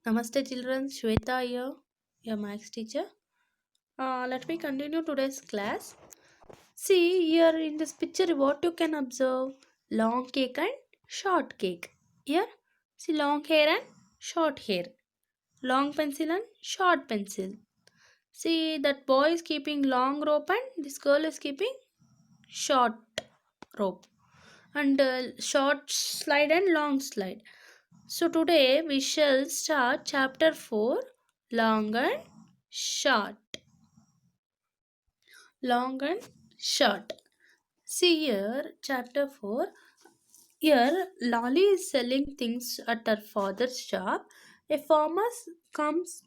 Namaste children, Shweta here, your maths teacher. Let me continue today's class. See here in this picture what you can observe, long cake and short cake. Here see long hair and short hair, long pencil and short pencil. See that boy is keeping long rope and this girl is keeping short rope and short slide and long slide. So today we shall start chapter 4, long and short. Long and short. See here, chapter 4. Here, Lolly is selling things at her father's shop. A farmer comes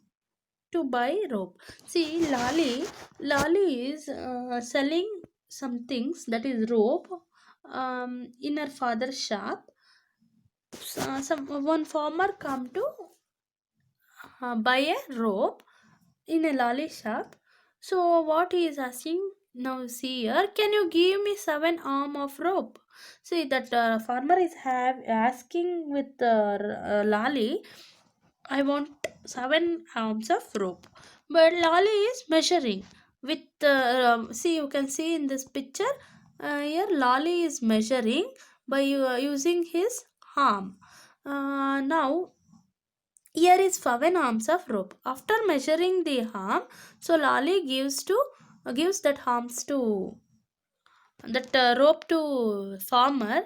to buy rope. See, Lolly is selling some things, that is rope, in her father's shop. Some one farmer come to buy a rope in a lolly shop. So what he is asking now, see here, can you give me 7 arm of rope? See that farmer is have asking with lolly, I want 7 arms of rope, but lolly is measuring with see you can see in this picture, here lolly is measuring by using his arm. Now here is 7 arms of rope. After measuring the arm, so Lali gives that arms to that rope to farmer,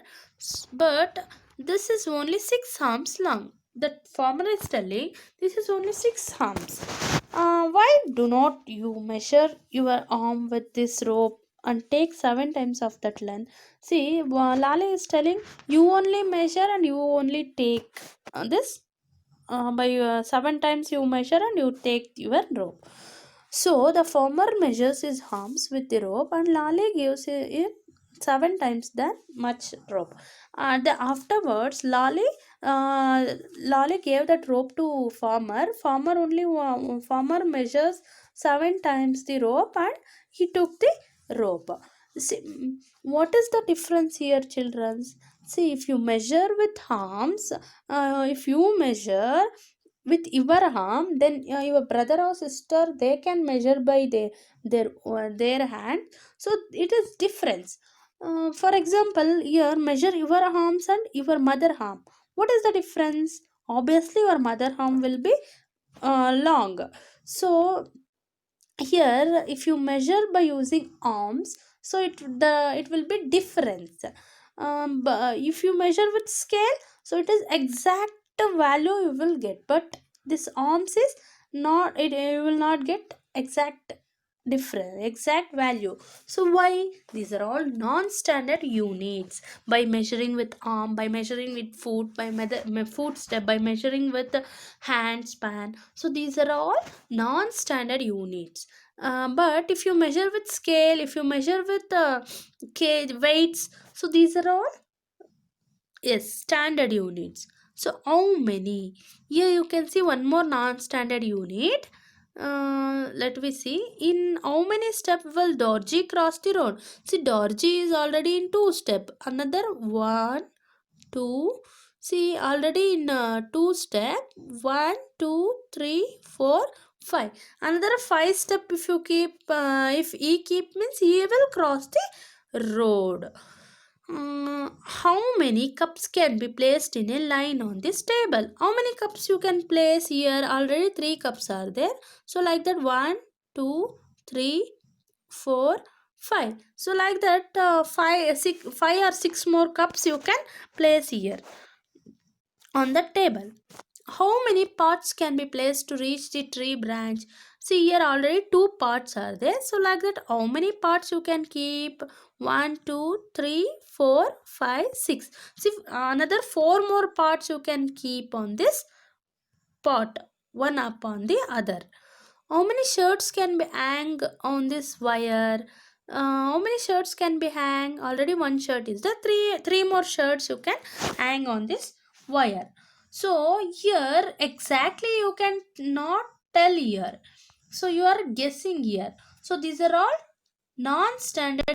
but this is only 6 arms long. That farmer is telling this is only 6 arms. Why do not you measure your arm with this rope and take 7 times of that length? See, Lali is telling you only measure and you only take this by 7 times you measure and you take your rope. So the farmer measures his arms with the rope and Lale gives him 7 times that much rope. Afterwards, Lale gave that rope to farmer. Farmer measures 7 times the rope and he took the rope. See, what is the difference here, children? See, if you measure with arms, if you measure with your arm, then your brother or sister they can measure by their hand. So it is difference. For example, here measure your arms and your mother arm. What is the difference? Obviously your mother arm will be long. So here if you measure by using arms, so it will be difference. But if you measure with scale, so it is exact value you will get, but this arms is not, you will not get exact value. So why? These are all non-standard units. By measuring with arm, by measuring with foot, by foot step, by measuring with the hand span, so these are all non-standard units. But if you measure with scale, if you measure with weights, so these are all, yes, standard units. So how many? Here you can see one more non-standard unit. Let me see. In how many steps will Dorji cross the road? See, Dorji is already in 2 step. Another 1, 2. See, already in 2 step. 1, 2, 3, 4, 5. Another 5 step. If you keep, if he keep means he will cross the road. How many cups can be placed in a line on this table? How many cups you can place here? Already 3 cups are there. So like that 1, 2, 3, 4, 5. So like that 5 or 6 more cups you can place here on the table. How many parts can be placed to reach the tree branch? See here already 2 parts are there. So like that how many parts you can keep? 1, 2, 3, 4, 5, 6. See another 4 more parts you can keep on this pot, one upon the other. How many shirts can be hang on this wire? How many shirts can be hang? Already one shirt is the three more shirts you can hang on this wire. So here exactly you can not tell here. So you are guessing here. So these are all non-standard.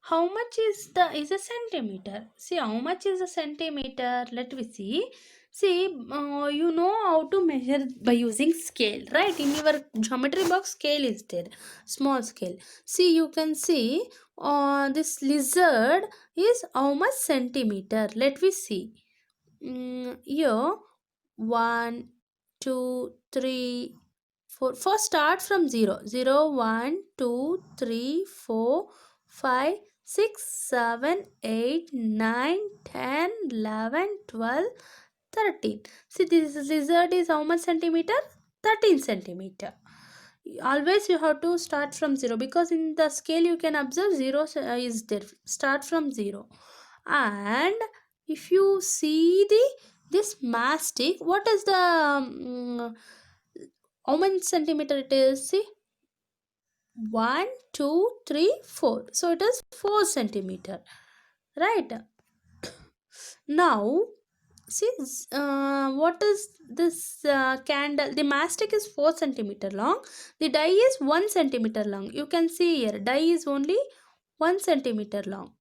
How much is a centimeter? See how much is a centimeter? Let me see. See, you know how to measure by using scale, right? In your geometry box, scale is there, small scale. See, you can see this lizard is how much centimeter. Let me see. Here, one, two, three, four. First, start from zero. Zero, one, two, three, four, 5, 6, 7, 8, 9, 10, 11, 12, 13. See, this lizard is how much centimeter? 13 centimeter. Always you have to start from zero, because in the scale you can observe zero is there. Start from zero. And if you see this mastic, what is the how many centimeter it is? See, 1, 2, 3, 4. So it is 4 centimeter, right? Now, see, what is this candle? The mastic is 4 centimeter long. The die is 1 centimeter long. You can see here, die is only 1 centimeter long.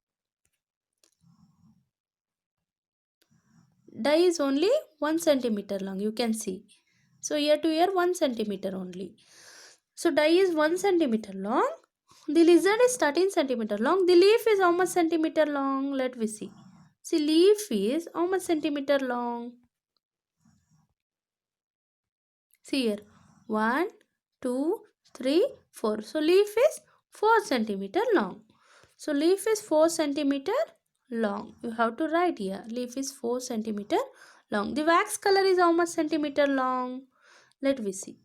Die is only 1 centimeter long. You can see. So here to here 1 centimeter only. So die is 1 centimeter long. The lizard is 13 centimeter long. The leaf is how much centimeter long? Let me see. See, leaf is how much centimeter long? See here, 1, 2, 3, 4. So leaf is 4 centimeter long. So leaf is 4 centimeter long. You have to write here. Leaf is 4 centimeter long. The wax color is how much centimeter long? Let me see.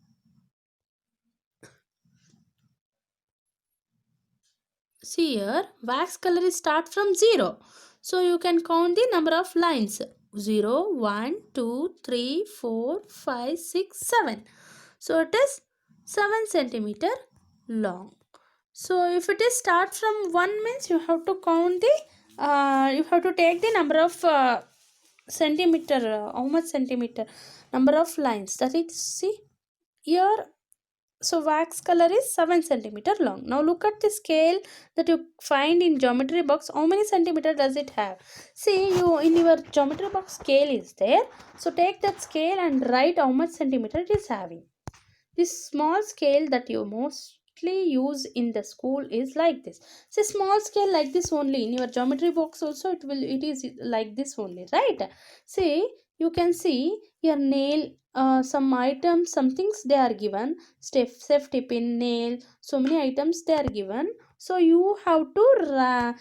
See here, wax color is start from 0. So you can count the number of lines. 0, 1, 2, 3, 4, 5, 6, 7. So it is 7 centimeter long. So if it is start from 1 means you have to count the, you have to take the number of centimeter, how much centimeter, number of lines. That is, see here, so wax color is 7 centimeter long. Now look at the scale that you find in geometry box. How many centimeter does it have? See, you in your geometry box scale is there. So take that scale and write how much centimeter it is having. This small scale that you mostly use in the school is like this. So small scale like this only. In your geometry box also it is like this only, right? See, you can see your nail, some items, some things they are given. Safety pin, nail, so many items they are given. So you have to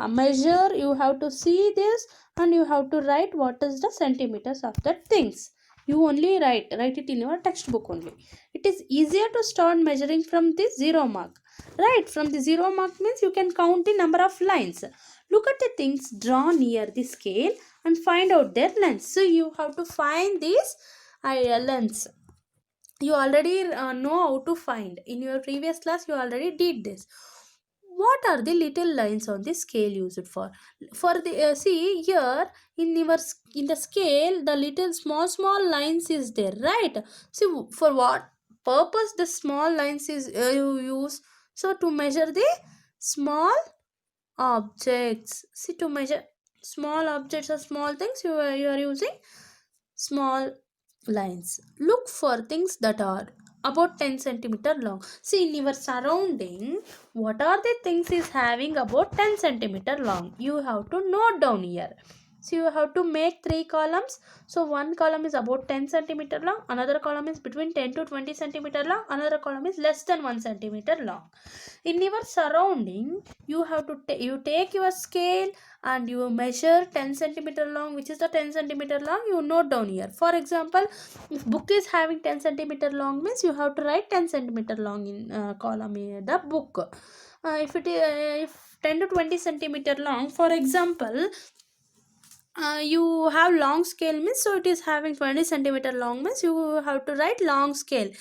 measure, you have to see this, and you have to write what is the centimeters of that things. You only write it in your textbook only. It is easier to start measuring from the 0 mark, right? From the 0 mark means you can count the number of lines. Look at the things drawn near the scale and find out their length. So you have to find these lengths. You already know how to find. In your previous class you already did this. What are the little lines on the scale used for the see here, in the scale the little small lines is there, right? See, for what purpose the small lines is you use? So to measure the small objects. See, to measure small objects or small things, you are using small lines. Look for things that are about 10 centimeter long. See, in your surrounding, what are the things is having about 10 centimeter long? You have to note down here. So you have to make 3 columns. So one column is about 10 centimeter long, another column is between 10 to 20 centimeter long, another column is less than 1 centimeter long. In your surrounding, you have to you take your scale and you measure 10 centimeter long. Which is the 10 centimeter long? You note down here. For example, if book is having 10 centimeter long means you have to write 10 centimeter long in column in the book. If it is if 10 to 20 centimeter long, for example, you have long scale means, so it is having 20 centimeter long means you have to write long scale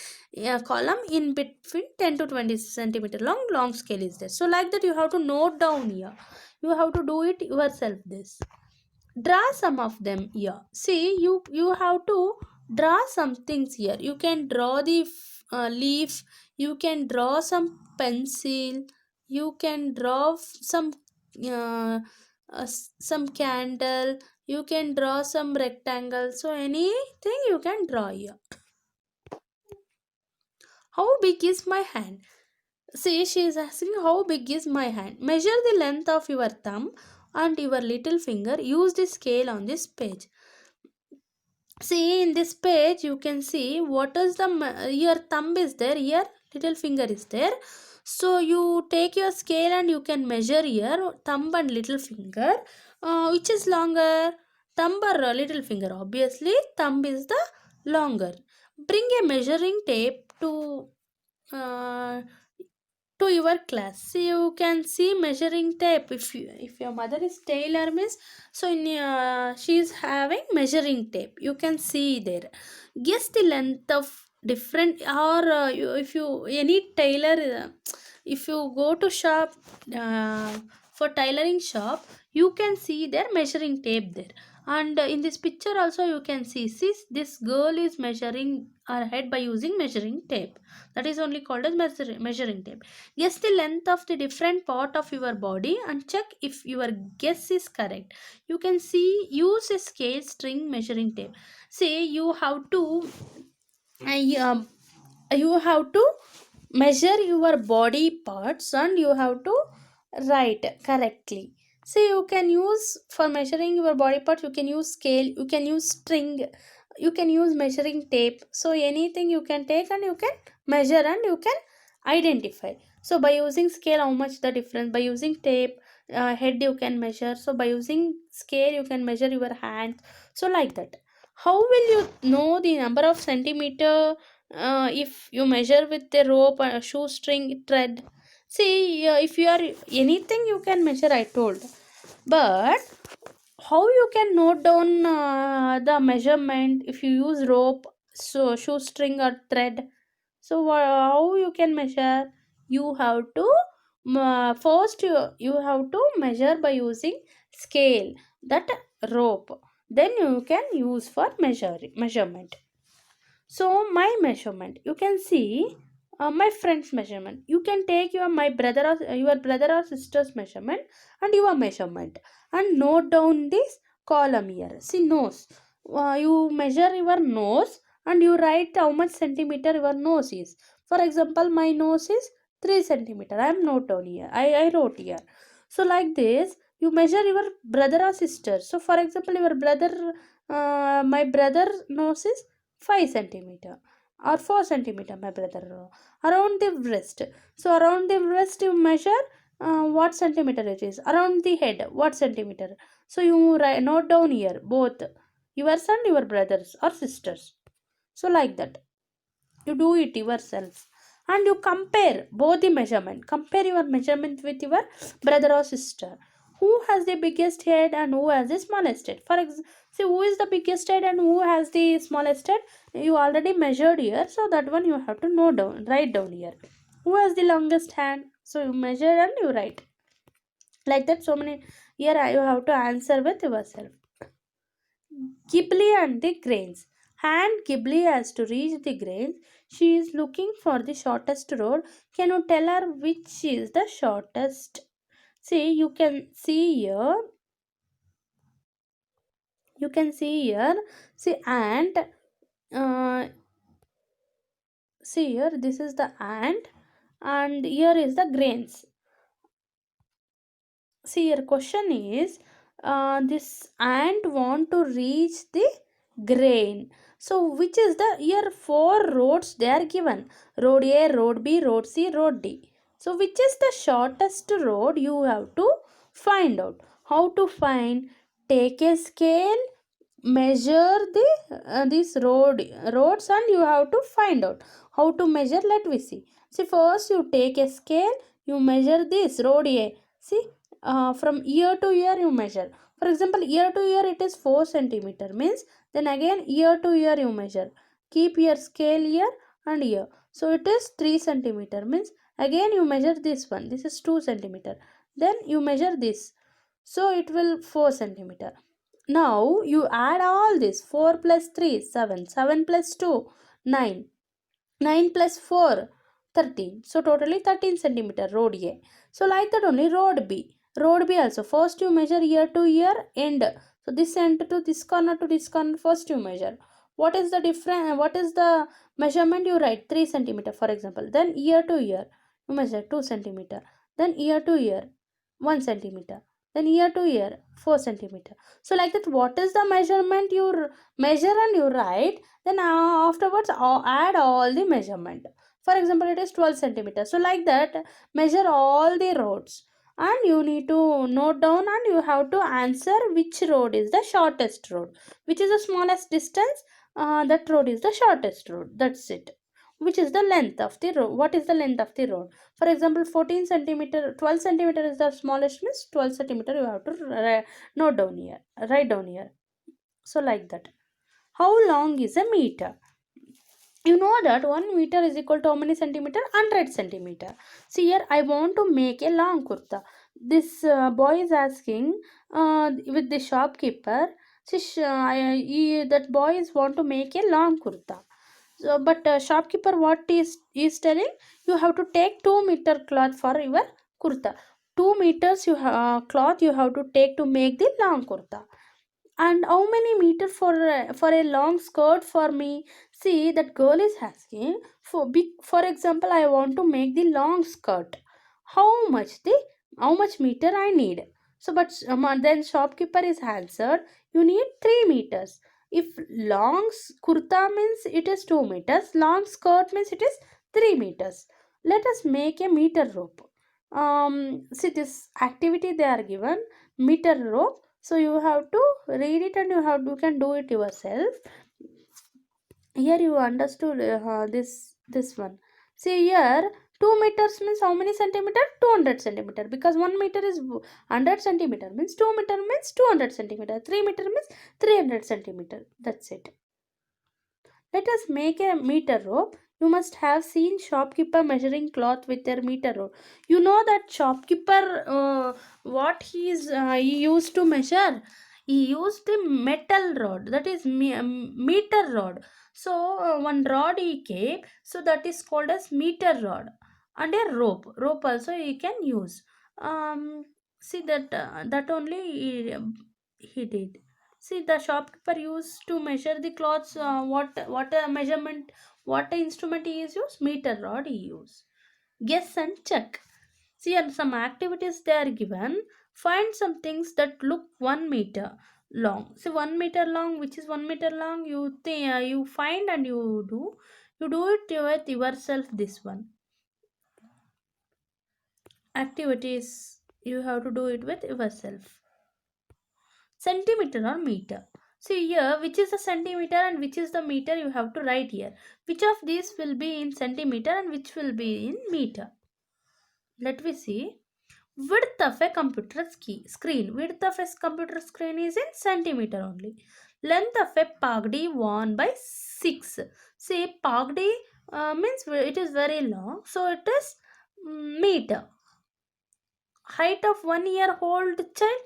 column in between 10 to 20 centimeter long scale is there. So like that you have to note down here. You have to do it yourself. This, draw some of them here. See, you have to draw some things here. You can draw the leaf, you can draw some pencil, you can draw some some candle, You can draw some rectangles. So anything you can draw here. How big is my hand? See, she is asking how big is my hand. Measure the length of your thumb and your little finger. Use the scale on this page. See, in this page you can see what is the your thumb is there, your little finger is there. So you take your scale and you can measure your thumb and little finger. Which is longer, thumb or little finger? Obviously thumb is the longer. Bring a measuring tape uh, to your class. See, you can see measuring tape. If your mother is tailor means, so she is having measuring tape. You can see there. Guess the length of different, or if you any tailor, if you go to shop, for tailoring shop, you can see their measuring tape there. And in this picture also you can see this girl is measuring her head by using measuring tape. That is only called as measuring tape. Guess the length of the different part of your body and check if your guess is correct. You can see, use a scale, string, measuring tape. Say you have to I, you have to measure your body parts and you have to write correctly. See, you can use, for measuring your body parts, you can use scale, you can use string, you can use measuring tape. So anything you can take and you can measure and you can identify. So by using scale, how much the difference? By using tape, head you can measure. So by using scale, you can measure your hand. So like that. How will you know the number of centimeter if you measure with the rope, shoestring, thread? See, if you are anything you can measure, I told. But how you can note down the measurement if you use rope, so shoestring or thread? So how you can measure? You have to first you have to measure by using scale, that rope. Then you can use for measurement. So my measurement, you can see my friend's measurement. You can take your brother or sister's measurement and your measurement and note down this column here. See, nose. You measure your nose and you write how much centimeter your nose is. For example, my nose is 3 centimeter. I am note down here. I wrote here. So like this, you measure your brother or sister. So for example, my brother nose is 5 centimeter or 4 centimeter, my brother, around the wrist. So around the wrist you measure what centimeter it is. Around the head, what centimeter? So you note down here both yours and your brothers or sisters. So like that, you do it yourself and you compare both the measurement. Compare your measurement with your brother or sister. Who has the biggest head and who has the smallest head? For example, see who is the biggest head and who has the smallest head. You already measured here, so that one you have to note down, write down here. Who has the longest hand? So you measure and you write. Like that, so many here you have to answer with yourself. Ghibli and the grains. And Ghibli has to reach the grains. She is looking for the shortest road. Can you tell her which is the shortest? See, you can see here. You can see here. See, ant. Uh, See here. This is the ant, and here is the grains. See, your question is, this ant want to reach the grain. So which is the, here four roads they are given: road A, road B, road C, road D. So which is the shortest road? You have to find out. How to find? Take a scale, measure the these roads, and you have to find out how to measure. Let me see. See, first you take a scale, you measure this road A. See, from ear to ear you measure. For example, ear to ear it is 4 centimeter, means then again ear to ear you measure. Keep your scale here and here. So it is 3 centimeter, means again you measure this one. This is 2 centimeter. Then you measure this. So it will 4 centimeter. Now you add all this: 4 plus 3, 7, 7 plus 2, 9, 9 plus 4, 13. So totally 13 centimeter road A. So like that only road B. Road B also. First you measure ear to ear end. So this center to this corner, first you measure. What is the difference? What is the measurement? You write 3 centimeter, for example. Then ear to ear, you measure 2 centimeter. Then ear to ear, 1 centimeter. Then ear to ear, 4 centimeter. So like that, what is the measurement you measure and you write? Then afterwards add all the measurement. For example, it is 12 centimeter. So like that, measure all the roads and you need to note down and you have to answer which road is the shortest road, which is the smallest distance. That road is the shortest road, that's it. Which is the length of the road, what is the length of the road? For example, 14 centimeter, 12 centimeter is the smallest, means 12 centimeter you have to note down here, write down here. So like that. How long is a meter? You know that 1 meter is equal to how many centimeter? 100 centimeter. See here, I want to make a long kurta. This boy is asking with the shopkeeper. That boy is want to make a long kurta. So, but shopkeeper what is telling, you have to take 2 meter cloth for your kurta. 2 meters cloth you have to take to make the long kurta. And how many meter for a long skirt for me? See, that girl is asking for big. For example, I want to make the long skirt. How much the how much meter I need? So but then shopkeeper is answered, you need 3 meters. If long kurta means it is 2 meters, long skirt means it is 3 meters. Let us make a meter rope. See, this activity they are given, meter rope. So you have to read it and you can do it yourself. Here you understood this one. See here, 2 meters means how many centimeter? 200 centimeter, because 1 meter is 100 centimeter, means 2 meter means 200 centimeter, 3 meter means 300 centimeter. That's it. Let us make a meter rope. You must have seen shopkeeper measuring cloth with their meter rope. You know that shopkeeper, what he used to measure? He used the metal rod, that is meter rod. So one rod he kept, so that is called as meter rod, and a rope also he can use. See that that only he did. See, the shopkeeper used to measure the clothes. What a measurement, what a instrument he is used? Meter rod he used. Guess and check. See, and some activities they are given. Find some things that look 1 meter long. See, 1 meter long, which is 1 meter long. You find and you do. You do it with yourself. This one activities you have to do it with yourself. Centimeter or meter. See here, which is the centimeter and which is the meter you have to write here. Which of these will be in centimeter and which will be in meter? Let me see. Width of a computer screen. Width of a computer screen is in centimeter only. Length of a pagdi worn by 6. See, pagdi means it is very long, so it is meter. Height of 1 year old child,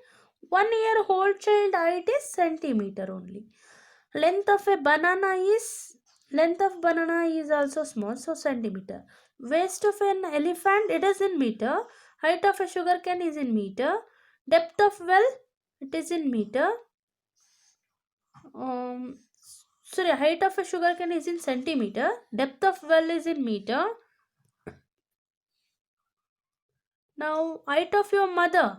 1 year old child height is centimeter only. Length of a banana is, length of banana is also small, so centimeter. Waist of an elephant, it is in meter. Height of a sugar cane is in meter. Depth of well, it is in meter. um Sorry, height of a sugar cane is in centimeter. Depth of well is in meter. Now, height of your mother.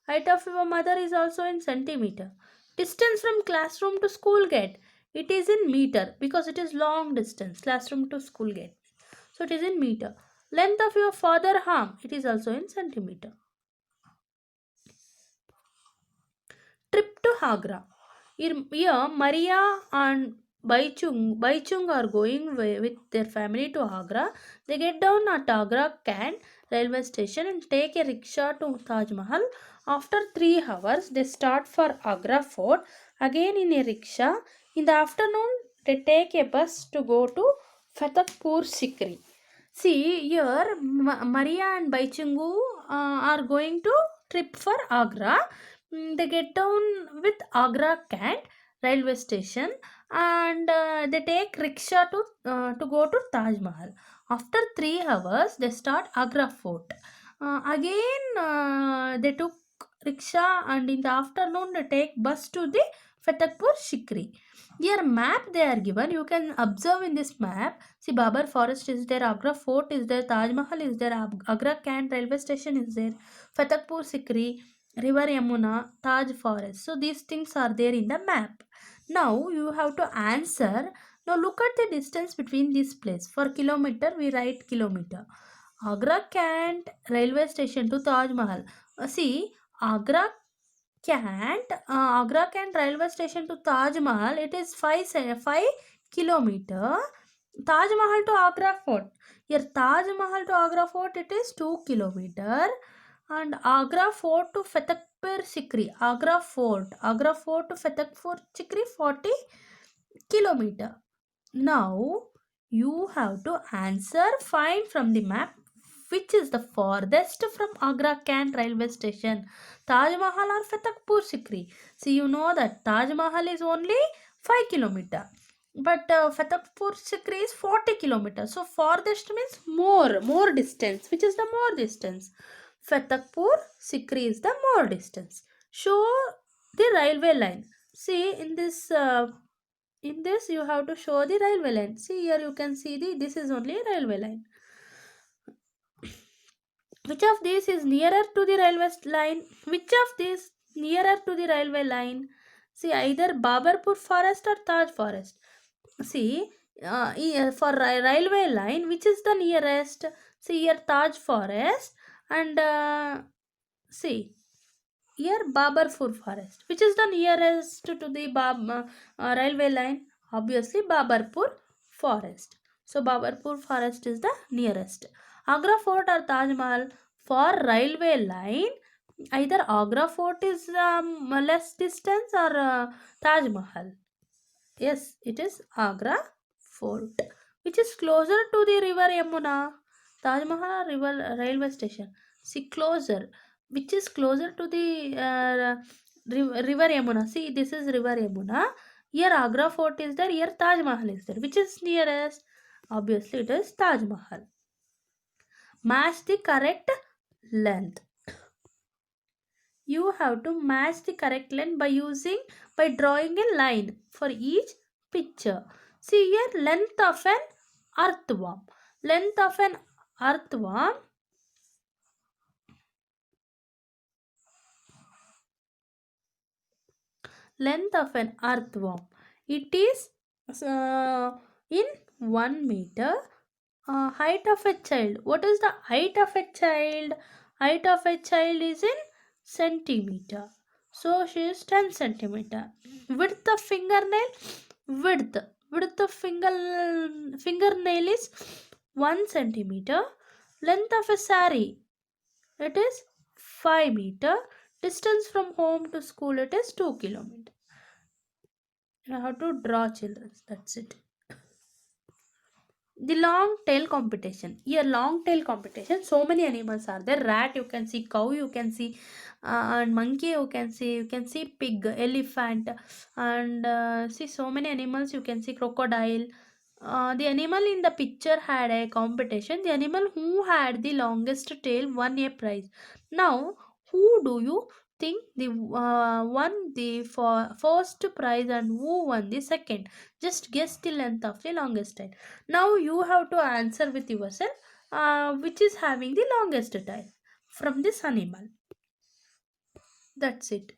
Height of your mother is also in centimeter. Distance from classroom to school gate. It is in meter because it is long distance. Classroom to school gate. So it is in meter. Length of your father arm. It is also in centimeter. Trip to Agra. Here, Maria and Baichung are going with their family to Agra. They get down at Agra Can railway station and take a rickshaw to Taj Mahal. After 3 hours, they start for Agra Fort again in a rickshaw. In the afternoon, they take a bus to go to Fatehpur Sikri. See here, Maria and Baichungu are going to trip for Agra. They get down with Agra Cant railway station and they take rickshaw to go to Taj Mahal. After 3 hours, they start Agra Fort. Again, they took rickshaw, and in the afternoon they take bus to the Fatehpur Sikri. Here map they are given. You can observe in this map. See, Babar Forest is there, Agra Fort is there, Taj Mahal is there, Agra Cant railway station is there, Fatehpur Sikri, River Yamuna, Taj Forest. So these things are there in the map. Now you have to answer. Now look at the distance between this place. For kilometer, we write kilometer. Agra Cant railway station to Taj Mahal. See, Agra Agra Cant railway station to Taj Mahal, it is 5 kilometer. Taj Mahal to Agra Fort. Here Taj Mahal to Agra Fort, it is 2 kilometer. And Agra Fort to Fatehpur Sikri. Agra Fort to Fatehpur Sikri, 40 kilometer. Now you have to answer, find from the map which is the farthest from Agra Cant railway station, Taj Mahal or Fatehpur Sikri. See, you know that Taj Mahal is only 5 kilometer, but Fatehpur Sikri is 40 kilometers. So farthest means more distance. Which is the more distance? Fatehpur Sikri is the more distance. Show the railway line. See, in this you have to show the railway line. See, here you can see this is only railway line. Which of these is nearer to the railway line? Which of these nearer to the railway line? See, either Babarpur forest or Taj forest. See, for railway line, which is the nearest? See, here Taj forest, and see, here Babarpur forest. Which is the nearest to the railway line? Obviously Babarpur forest. So Babarpur forest is the nearest. Agra Fort or Taj Mahal? For railway line, either Agra Fort is less distance or Taj Mahal. Yes, it is Agra Fort. Which is closer to the river Yamuna? Taj Mahal or river railway station? See, closer. Which is closer to the river Yamuna? See, this is river Yamuna. Here Agra Fort is there. Here Taj Mahal is there. Which is nearest? Obviously, it is Taj Mahal. Match the correct length. You have to match the correct length by drawing a line for each picture. See here, length of an earthworm. Length of an earthworm. Length of an earthworm. It is in 1 meter. Height of a child. What is the height of a child? Height of a child is in centimeter. So she is 10 centimeter. Width of fingernail. Width. Width of fingernail is 1 centimeter. Length of a sari. It is 5 meter. Distance from home to school, it is 2 kilometer. You have to draw children. That's it. The long tail competition. Here long tail competition, so many animals are there. Rat you can see, cow you can see, and monkey you can see pig, elephant, and see so many animals. You can see crocodile. The animal in the picture had a competition. The animal who had the longest tail won a prize. Now who do you think won the first prize and who won the second? Just guess the length of the longest tail. Now you have to answer with yourself which is having the longest tail from this animal. That's it.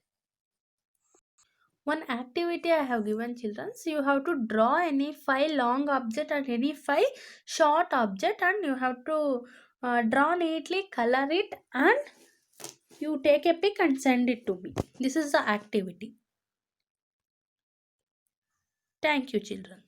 One activity I have given children. So you have to draw any five long object and any five short object, and you have to draw neatly, color it, and you take a pic and send it to me. This is the activity. Thank you, children.